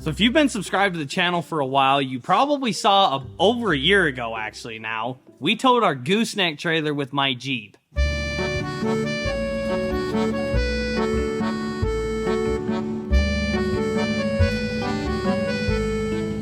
So if you've been subscribed to the channel for a while, you probably saw over a year ago actually now, we towed our gooseneck trailer with my Jeep.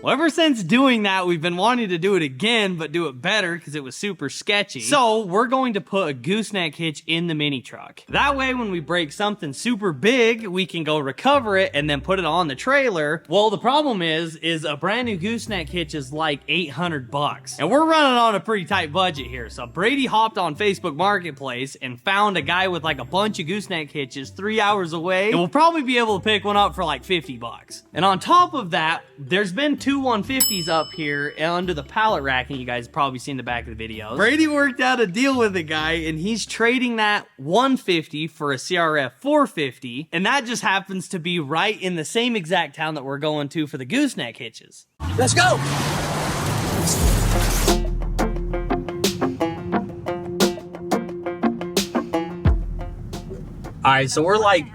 Well, ever since doing that, we've been wanting to do it again, but do it better because it was super sketchy. So we're going to put a gooseneck hitch in the mini truck. That way, when we break something super big, we can go recover it and then put it on the trailer. Well, the problem is a brand new gooseneck hitch is like 800 bucks. And we're running on a pretty tight budget here. So Brady hopped on Facebook Marketplace and found a guy with like a bunch of gooseneck hitches 3 hours away. And we'll probably be able to pick one up for like 50 bucks. And on top of that, there's been two 150s up here under the pallet rack, and you guys have probably seen the back of the videos. Brady worked out a deal with a guy, and he's trading that 150 for a CRF 450, and that just happens to be right in the same exact town that we're going to for the gooseneck hitches. Let's go! Alright, so we're like...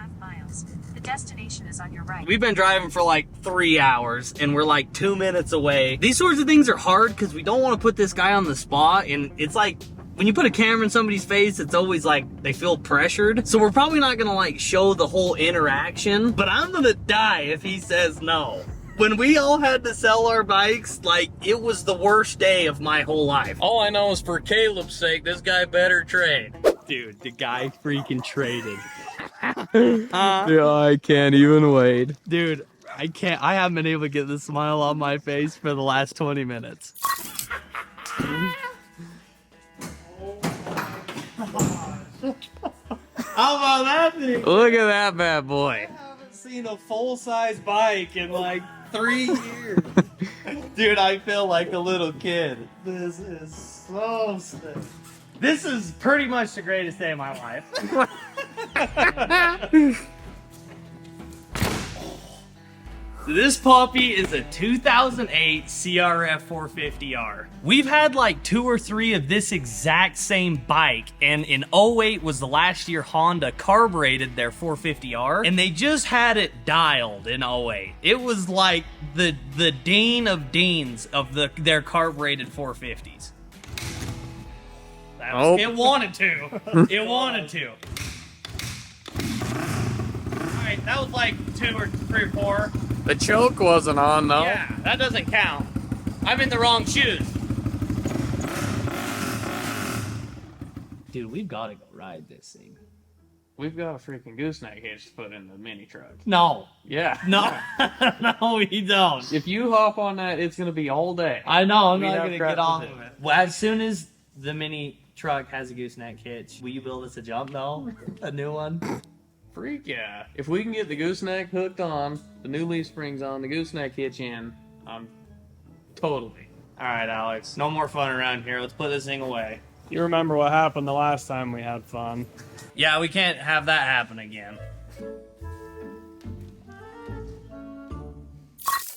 Destination is on your right. We've been driving for like 3 hours and we're like 2 minutes away. These sorts of things are hard because we don't want to put this guy on the spot, and it's like when you put a camera in somebody's face, it's always like they feel pressured. So we're probably not gonna like show the whole interaction, but I'm gonna die if he says no. When we all had to sell our bikes, like, it was the worst day of my whole life. All I know is for Caleb's sake, this guy better trade. Dude, the guy freaking traded. Yeah, I can't even wait. Dude, I haven't been able to get the smile on my face for the last 20 minutes. How about that thing? Look at that bad boy. I haven't seen a full-size bike in like 3 years. Dude, I feel like a little kid. This is so sick. This is pretty much the greatest day of my life. So this puppy is a 2008 CRF 450R. We've had like 2 or 3 of this exact same bike, and in 08 was the last year Honda carbureted their 450R, and they just had it dialed in 08. It was like the dean of deans of their carbureted 450s. Oh. It wanted to. It wanted to. Alright, that was like 2 or 3 or 4. The choke wasn't on though. Yeah, that doesn't count. I'm in the wrong shoes. Dude, we've got to go ride this thing. We've got a freaking gooseneck hitch to put in the mini truck. No. Yeah. No. No, we don't. If you hop on that, it's gonna be all day. I know, I'm We'd not have going to crap get to off do. of it. Well, as soon as the mini truck has a gooseneck hitch, will you build us a jump though? A new one? Freak yeah. If we can get the gooseneck hooked on, the new leaf springs on, the gooseneck hitch in, totally. Alright, Alex. No more fun around here. Let's put this thing away. You remember what happened the last time we had fun. Yeah, we can't have that happen again.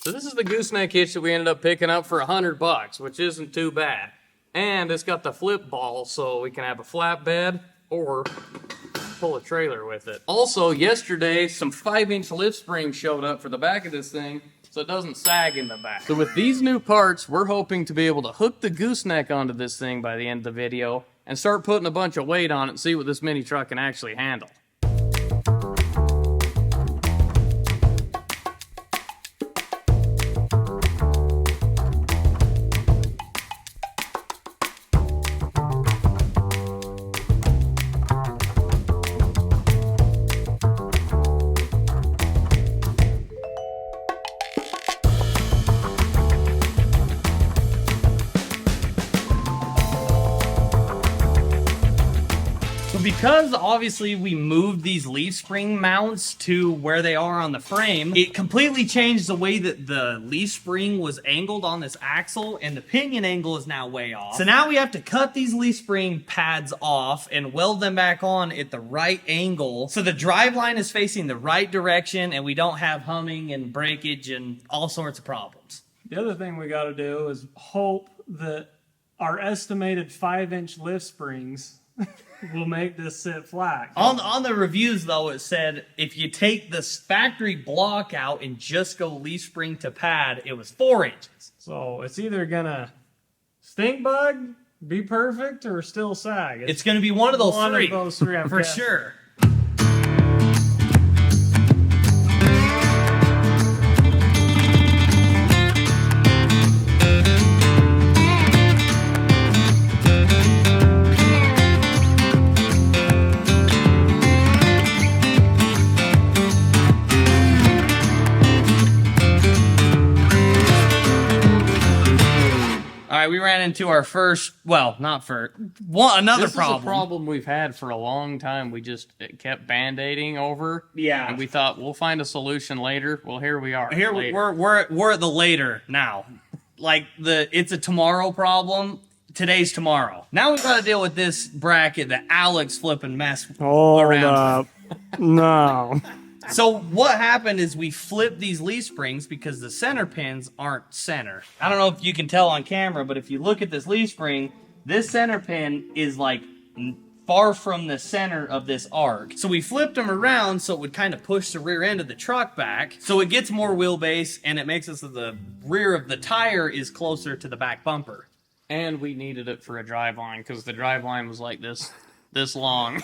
So this is the gooseneck hitch that we ended up picking up for $100, which isn't too bad. And it's got the flip ball, so we can have a flatbed or pull a trailer with it. Also, yesterday, some 5-inch lift springs showed up for the back of this thing, so it doesn't sag in the back. So with these new parts, we're hoping to be able to hook the gooseneck onto this thing by the end of the video and start putting a bunch of weight on it and see what this mini truck can actually handle. Because obviously we moved these leaf spring mounts to where they are on the frame, it completely changed the way that the leaf spring was angled on this axle, and the pinion angle is now way off. So now we have to cut these leaf spring pads off and weld them back on at the right angle so the drive line is facing the right direction and we don't have humming and breakage and all sorts of problems. The other thing we got to do is hope that our estimated 5-inch lift springs will make this sit flat. On the reviews, though, it said if you take the factory block out and just go leaf spring to pad, it was 4 inches. So it's either gonna stink bug, be perfect, or still sag. It's going to be one of those one three. of those three, I'm for guessing. sure. All right, we ran into our first, well, not first, another This problem. is a problem we've had for a long time. We just kept band-aiding over. Yeah. And we thought we'll find a solution later. Well, here we are. Here later. we're at the later now. Like it's a tomorrow problem. Today's tomorrow. Now we've got to deal with this bracket that Alex flipping mess Hold around. up. No. So what happened is we flipped these leaf springs because the center pins aren't center. I don't know if you can tell on camera, but if you look at this leaf spring, this center pin is like far from the center of this arc. So we flipped them around so it would kind of push the rear end of the truck back. So it gets more wheelbase and it makes it so the rear of the tire is closer to the back bumper. And we needed it for a drive line because the drive line was like this long.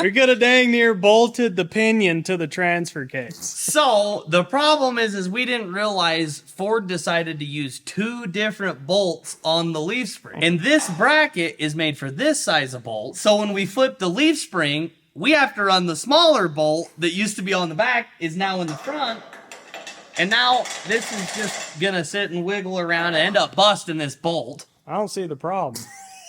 We could have dang near bolted the pinion to the transfer case. So the problem is we didn't realize Ford decided to use 2 different bolts on the leaf spring. And this bracket is made for this size of bolt. So when we flip the leaf spring, we have to run the smaller bolt that used to be on the back is now in the front. And now this is just gonna sit and wiggle around and end up busting this bolt. I don't see the problem.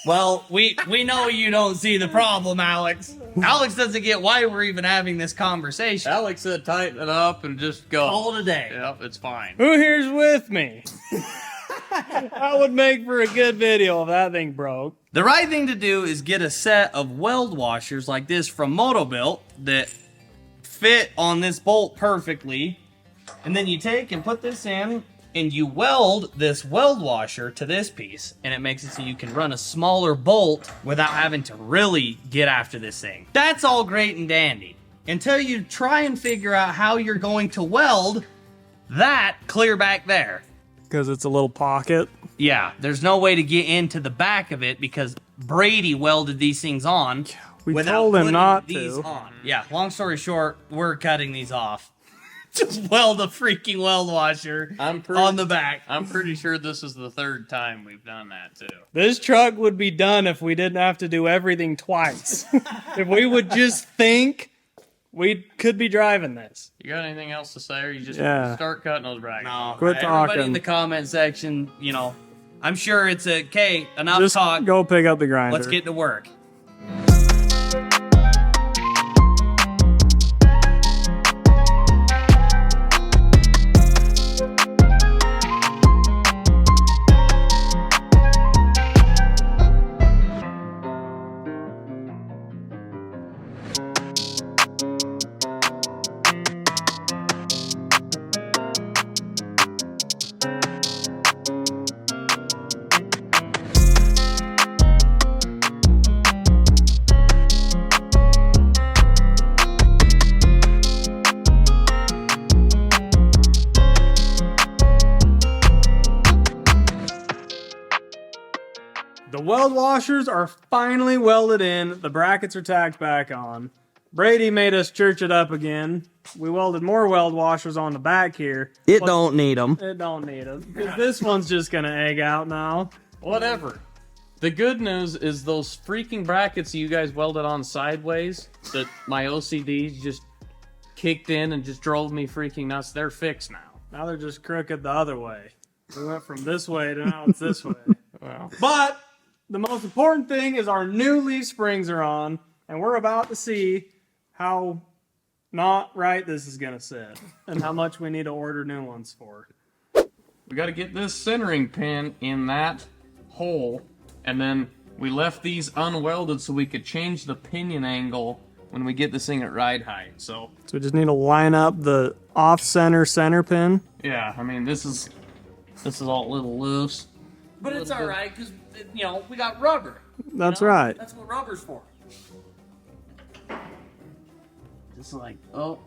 Well, we know you don't see the problem, Alex. Alex doesn't get why we're even having this conversation. Alex said tighten it up and just go. Call it a day. Yep, it's fine. Who here's with me? That would make for a good video if that thing broke. The right thing to do is get a set of weld washers like this from Motobuilt that fit on this bolt perfectly. And then you take and put this in and you weld this weld washer to this piece, and it makes it so you can run a smaller bolt without having to really get after this thing. That's all great and dandy until you try and figure out how you're going to weld that clear back there. Because it's a little pocket. Yeah, there's no way to get into the back of it because Brady welded these things on We without told him putting not these to. on. Yeah, long story short, we're cutting these off. Just weld a freaking weld washer on the back. I'm pretty sure this is the 3rd time we've done that too. This truck would be done if we didn't have to do everything twice. If we would just think, we could be driving this. You got anything else to say, or you just Yeah. start cutting those brackets? No, Quit everybody talking. in the comment section, I'm sure it's okay, enough Just talk. go pick up the grinder. Let's get to work. The weld washers are finally welded in. The brackets are tacked back on. Brady made us church it up again. We welded more weld washers on the back here. It don't need them. It don't need them. This one's just going to egg out now. Whatever. The good news is those freaking brackets you guys welded on sideways that my OCD just kicked in and just drove me freaking nuts. They're fixed now. Now they're just crooked the other way. We went from this way to now it's this way. Well, But the most important thing is our new leaf springs are on, and we're about to see how not right this is going to sit and how much we need to order new ones for. we got to get this centering pin in that hole, and then we left these unwelded so we could change the pinion angle when we get this thing at ride height. So So we just need to line up the off-center center pin. yeah, I mean this is all a little loose. But it's all right because we got rubber. That's You know? right. That's what rubber's for. Just like, oh,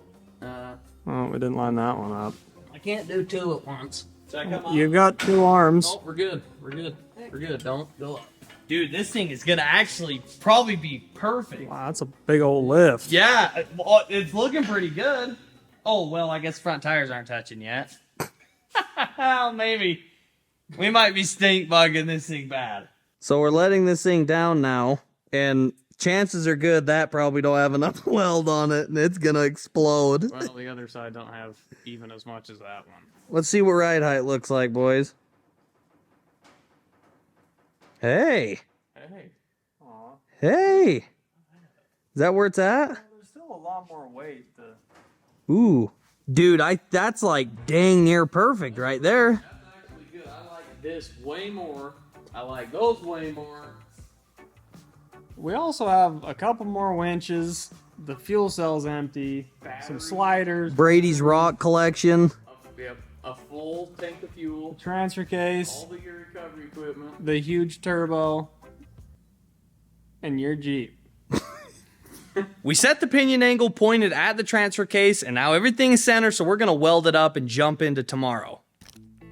Oh, we didn't line that one up. I can't do two at once. Check them out. You've got 2 arms. Oh, we're good. We're good. We're good. Don't go up. Dude, this thing is gonna actually probably be perfect. Wow, that's a big old lift. Yeah, it's looking pretty good. Oh, well, I guess front tires aren't touching yet. Maybe. We might be stink bugging this thing bad. So we're letting this thing down now, and chances are good that probably don't have enough weld on it, and it's gonna explode. Well, the other side don't have even as much as that one. Let's see what ride height looks like, boys. Hey. Hey. Aw. Hey. Is that where it's at? There's still a lot more weight to... Ooh. Dude, that's like dang near perfect right there. That's actually good. I like this way more. I like those way more. We also have a couple more winches. The fuel cell's empty. Some sliders. Brady's rock collection. Yep. A full tank of fuel. Transfer case. All the gear recovery equipment. The huge turbo. And your Jeep. We set the pinion angle pointed at the transfer case, and now everything is center, so we're gonna weld it up and jump into tomorrow.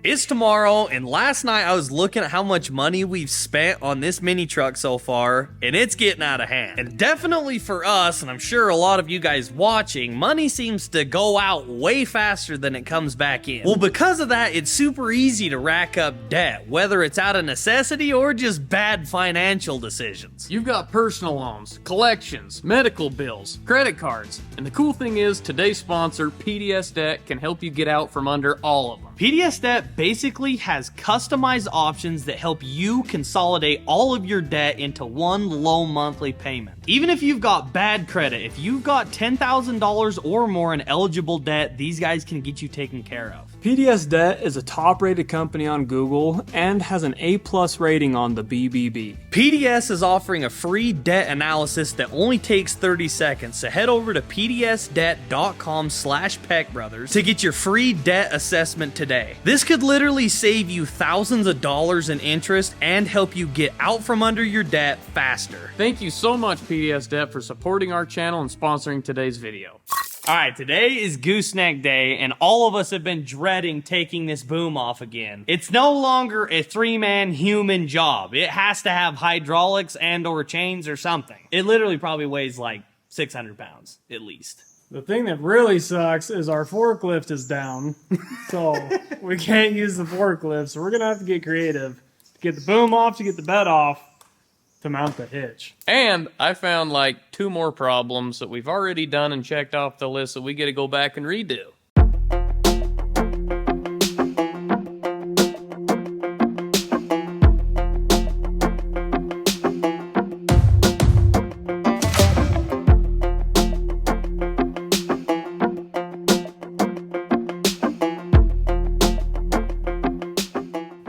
It's tomorrow, and last night I was looking at how much money we've spent on this mini truck so far, and it's getting out of hand. And definitely for us, and I'm sure a lot of you guys watching, money seems to go out way faster than it comes back in. Well, because of that, it's super easy to rack up debt, whether it's out of necessity or just bad financial decisions. You've got personal loans, collections, medical bills, credit cards. And the cool thing is, today's sponsor, PDS Debt, can help you get out from under all of them. PDS Debt basically has customized options that help you consolidate all of your debt into one low monthly payment. Even if you've got bad credit, if you've got $10,000 or more in eligible debt, these guys can get you taken care of. PDS Debt is a top-rated company on Google and has an A+ rating on the BBB. PDS is offering a free debt analysis that only takes 30 seconds, so head over to pdsdebt.com/PeckBrothers to get your free debt assessment today. This could literally save you thousands of dollars in interest and help you get out from under your debt faster. Thank you so much, PDS Debt, for supporting our channel and sponsoring today's video. Alright, today is gooseneck day, and all of us have been dreading taking this boom off again. It's no longer a 3-man human job. It has to have hydraulics and or chains or something. It literally probably weighs like 600 pounds, at least. The thing that really sucks is our forklift is down, so we can't use the forklift, so we're going to have to get creative to get the boom off, to get the bed off, to mount the hitch. And I found like 2 more problems that we've already done and checked off the list that we get to go back and redo.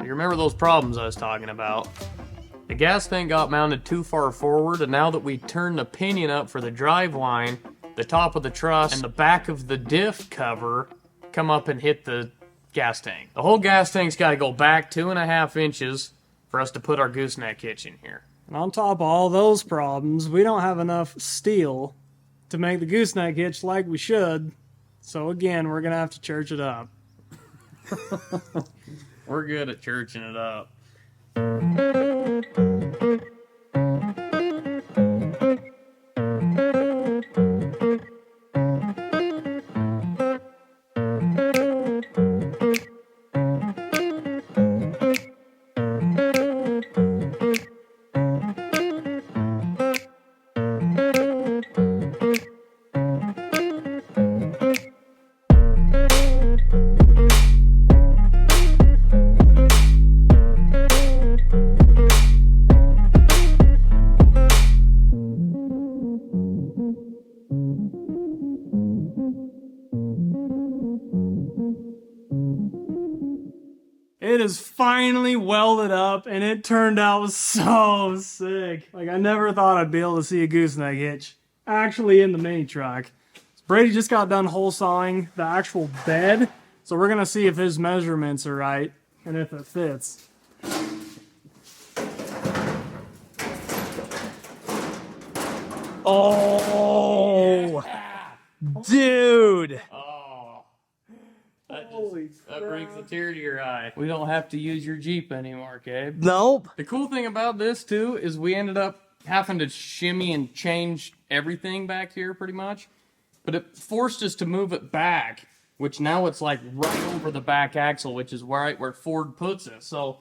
You remember those problems I was talking about? The gas tank got mounted too far forward, and now that we turn the pinion up for the drive line, the top of the truss and the back of the diff cover come up and hit the gas tank. The whole gas tank's got to go back 2.5 inches for us to put our gooseneck hitch in here. And on top of all those problems, we don't have enough steel to make the gooseneck hitch like we should, so again, we're going to have to church it up. We're good at churching it up. It is finally welded up, and it turned out so sick. Like, I never thought I'd be able to see a gooseneck hitch actually in the mini truck. Brady just got done hole sawing the actual bed, so we're gonna see if his measurements are right and if it fits. Oh, dude. Oh, that brings a tear to your eye. We don't have to use your Jeep anymore, Gabe. Nope. The cool thing about this too is we ended up having to shimmy and change everything back here pretty much, but it forced us to move it back, which now it's like right over the back axle, which is right where Ford puts it. So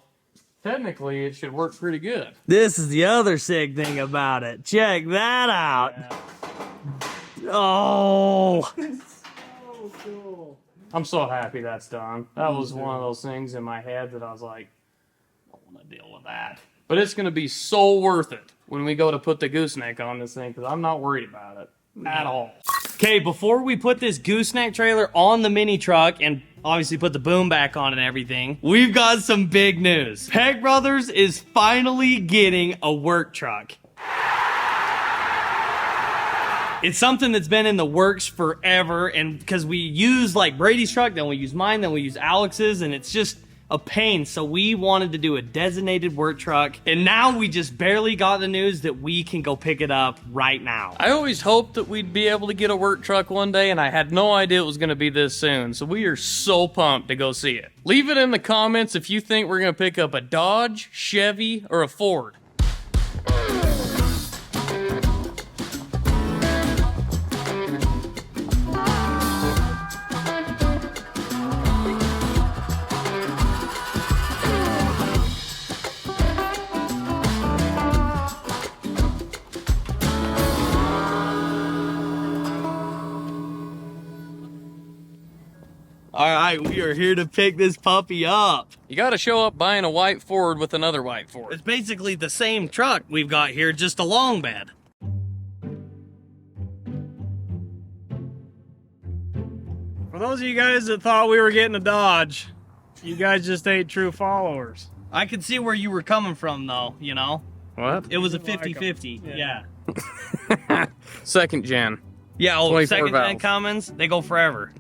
technically it should work pretty good. This is the other sick thing about it. Check that out. Yeah. Oh. So cool. I'm so happy that's done. That was one of those things in my head that I was like, I don't want to deal with that. But it's going to be so worth it when we go to put the gooseneck on this thing, because I'm not worried about it at all. Okay, before we put this gooseneck trailer on the mini truck and obviously put the boom back on and everything, we've got some big news. PeckBrothers is finally getting a work truck. It's something that's been in the works forever, and because we use like Brady's truck, then we use mine, then we use Alex's, and it's just a pain. So we wanted to do a designated work truck, and now we just barely got the news that we can go pick it up right now. I always hoped that we'd be able to get a work truck one day, and I had no idea it was going to be this soon. So we are so pumped to go see it. Leave it in the comments if you think we're going to pick up a Dodge, Chevy, or a Ford. All right, we are here to pick this puppy up. You got to show up buying a white Ford with another white Ford. It's basically the same truck we've got here, just a long bed. For those of you guys that thought we were getting a Dodge, you guys just ain't true followers. I could see where you were coming from, though, you know? What? It was a Like 50-50, yeah. Second gen. Yeah, oh, 24 second-gen valve. Cummins, they go forever.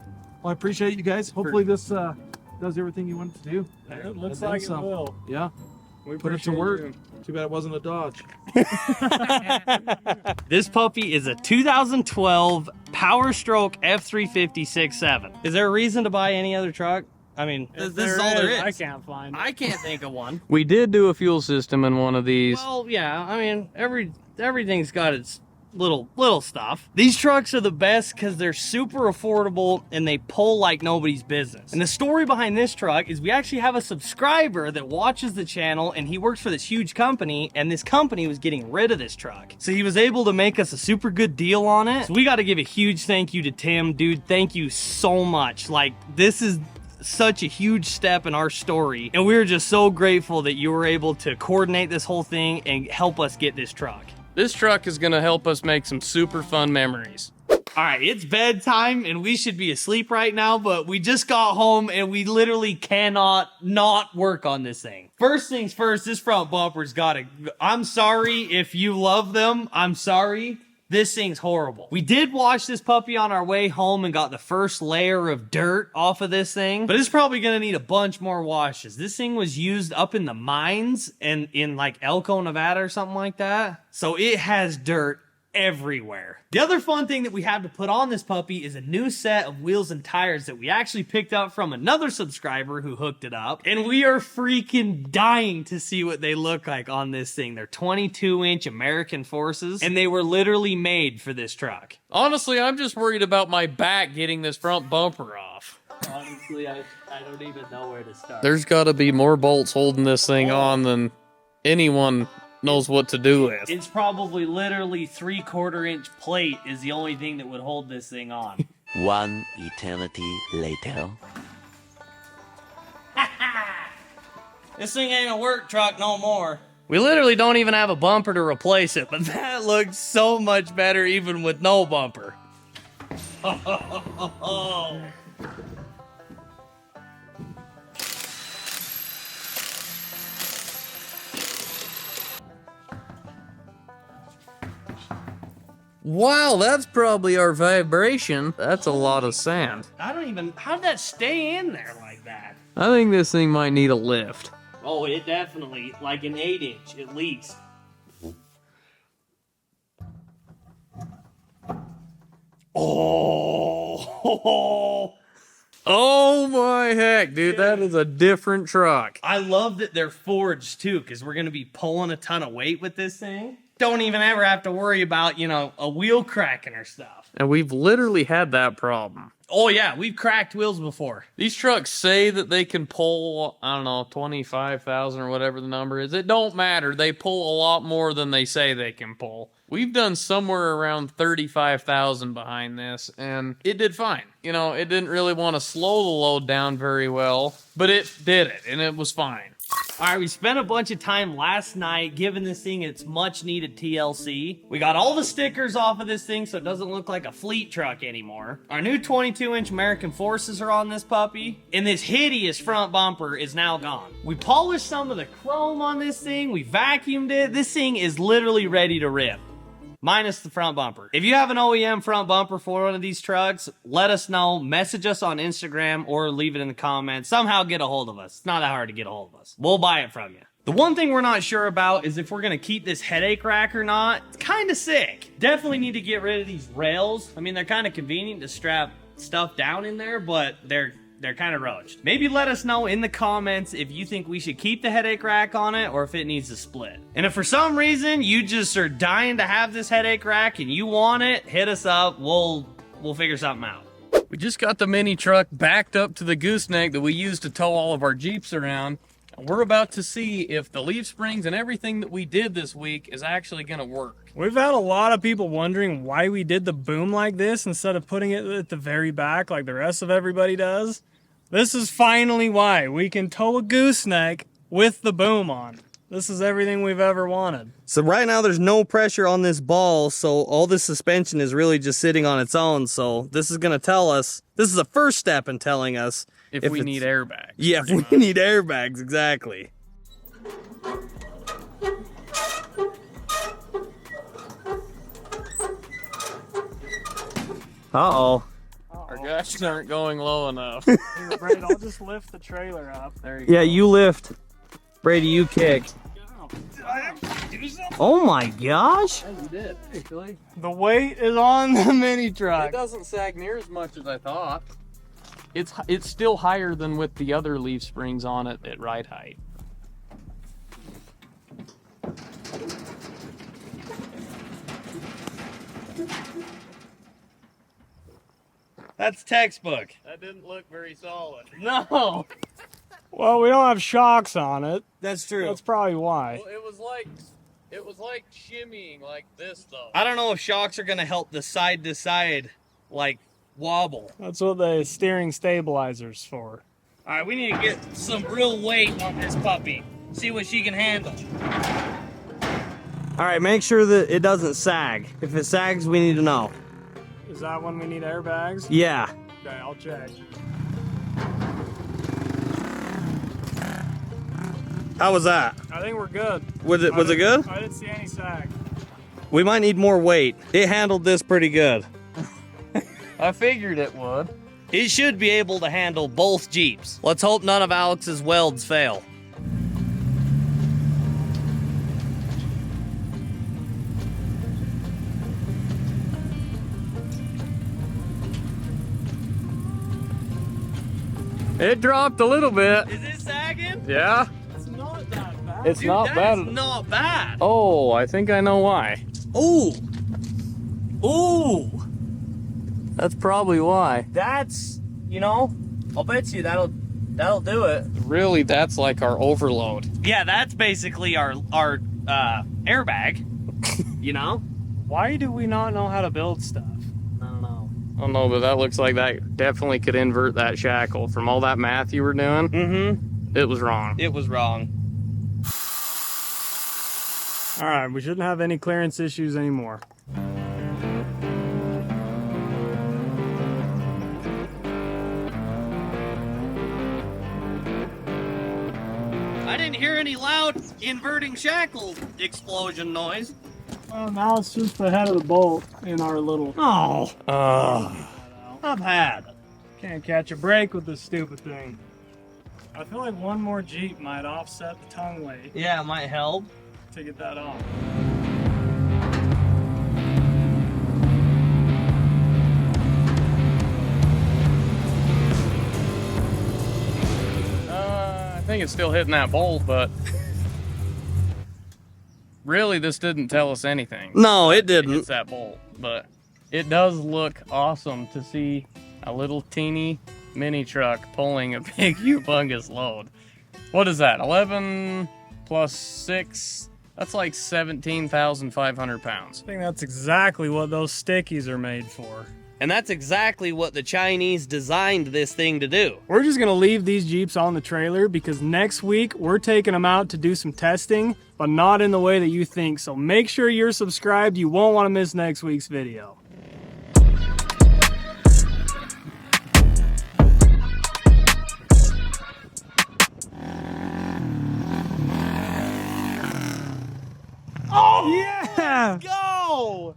Well, I appreciate you guys. Hopefully this does everything you want it to do. It looks And like then it some. will. Yeah, We put it to appreciate work. you. Too bad it wasn't a Dodge. This puppy is a 2012 Power Stroke F350 6.7. Is there a reason to buy any other truck? I mean, If this is all there is. I can't find it. I can't think of one. We did do a fuel system in one of these. Well, yeah, I mean, everything's got its little stuff. These trucks are the best because they're super affordable and they pull like nobody's business. And the story behind this truck is we actually have a subscriber that watches the channel, and he works for this huge company, and this company was getting rid of this truck. So he was able to make us a super good deal on it. So we got to give a huge thank you to Tim. Dude, thank you so much. Like, this is such a huge step in our story, and we're just so grateful that you were able to coordinate this whole thing and help us get this truck. This truck is going to help us make some super fun memories. All right, it's bedtime and we should be asleep right now, but we just got home and we literally cannot not work on this thing. First things first, this front bumper's gotta, I'm sorry if you love them, I'm sorry. This thing's horrible. We did wash this puppy on our way home and got the first layer of dirt off of this thing, but it's probably gonna need a bunch more washes. This thing was used up in the mines and in like Elko, Nevada or something like that. So it has dirt everywhere. The other fun thing that we have to put on this puppy is a new set of wheels and tires that we actually picked up from another subscriber who hooked it up, and we are freaking dying to see what they look like on this thing. They're 22-inch American Forces, and they were literally made for this truck. Honestly, I'm just worried about my back getting this front bumper off. Honestly, I don't even know where to start. There's got to be more bolts holding this thing on than anyone knows what to do with. It's probably literally 3/4-inch plate is the only thing that would hold this thing on. One eternity later. This thing ain't a work truck no more. We literally don't even have a bumper to replace it, but that looks so much better even with no bumper. Wow, that's probably our vibration. That's a lot of sand. I don't even, how did that stay in there like that? I think this thing might need a lift. Oh, it definitely, like an 8-inch at least. Oh. Oh my heck, dude, that is a different truck. I love that they're forged too, because we're going to be pulling a ton of weight with this thing. Don't even ever have to worry about, you know, a wheel cracking or stuff. And we've literally had that problem. Oh yeah, we've cracked wheels before. These trucks say that they can pull, I don't know, 25,000 or whatever the number is. It don't matter. They pull a lot more than they say they can pull. We've done somewhere around 35,000 behind this, and it did fine. You know, it didn't really want to slow the load down very well, but it did it, and it was fine. All right, we spent a bunch of time last night giving this thing its much needed TLC. We got all the stickers off of this thing so it doesn't look like a fleet truck anymore. Our new 22-inch American Forces are on this puppy, and this hideous front bumper is now gone. We polished some of the chrome on this thing, we vacuumed it. This thing is literally ready to rip. Minus the front bumper. If you have an OEM front bumper for one of these trucks, let us know. Message us on Instagram or leave it in the comments. Somehow get a hold of us. It's not that hard to get a hold of us. We'll buy it from you. The one thing we're not sure about is if we're going to keep this headache rack or not. It's kind of sick. Definitely need to get rid of these rails. I mean, they're kind of convenient to strap stuff down in there, but they're kind of roached. Maybe let us know in the comments if you think we should keep the headache rack on it or if it needs to split. And if for some reason you just are dying to have this headache rack and you want it, hit us up. We'll figure something out. We just got the mini truck backed up to the gooseneck that we use to tow all of our Jeeps around. And we're about to see if the leaf springs and everything that we did this week is actually going to work. We've had a lot of people wondering why we did the boom like this instead of putting it at the very back like the rest of everybody does. This is finally why. We can tow a gooseneck with the boom on. This is everything we've ever wanted. So right now there's no pressure on this ball, so all this suspension is really just sitting on its own. So this is going to tell us, this is the first step in telling us if we need airbags. Yeah, if we need airbags, exactly. Uh-oh. Our guys aren't going low enough. Here, Brady, I'll just lift the trailer up. There you go. Yeah, you lift. Brady, you kick. Oh my gosh. Yeah, you did, actually. The weight is on the mini It truck. doesn't sag near as much as I thought. It's still higher than with the other leaf springs on it at ride height. That's textbook. That didn't look very solid. No. Well, we don't have shocks on it. That's true. That's probably why. Well, it was like shimmying like this though. I don't know if shocks are going to help the side to side, like, wobble. That's what the steering stabilizer's for. All right, we need to get some real weight on this puppy. See what she can handle. All right, make sure that it doesn't sag. If it sags, we need to know. Is that when we need airbags? Yeah. Okay, I'll check. How was that? I think we're good. Was it good? I didn't see any sag. We might need more weight. It handled this pretty good. I figured it would. It should be able to handle both Jeeps. Let's hope none of Alex's welds fail. It dropped a little bit. Is it sagging? Yeah. It's not that bad. It's Dude, not that's bad. not bad. Oh, I think I know why. Ooh. Ooh. That's probably why. That's, you know, I'll bet you that'll do it. Really, that's like our overload. Yeah, that's basically our airbag. You know? Why do we not know how to build stuff? I don't know. I don't know, but that looks like that definitely could invert that shackle. From all that math you were doing, Mm-hmm. it was wrong. It was wrong. All right, we shouldn't have any clearance issues anymore. I didn't hear any loud inverting shackle explosion noise. Well, now it's just the head of the bolt in our little... Oh. I've had it. Can't catch a break with this stupid thing. I feel like one more Jeep might offset the tongue weight Yeah, it might help. to get that off. think it's still hitting that bolt, but really this didn't tell us anything. No, it It didn't. hits that bolt, but it does look awesome to see a little teeny mini truck pulling a big humongous load. What is that? 11 plus 6? That's like 17,500 pounds. I think that's exactly what those stickies are made for. And that's exactly what the Chinese designed this thing to do. We're just gonna leave these Jeeps on the trailer because next week we're taking them out to do some testing, but not in the way that you think. So make sure you're subscribed. You won't want to miss next week's video. Oh yeah! Go!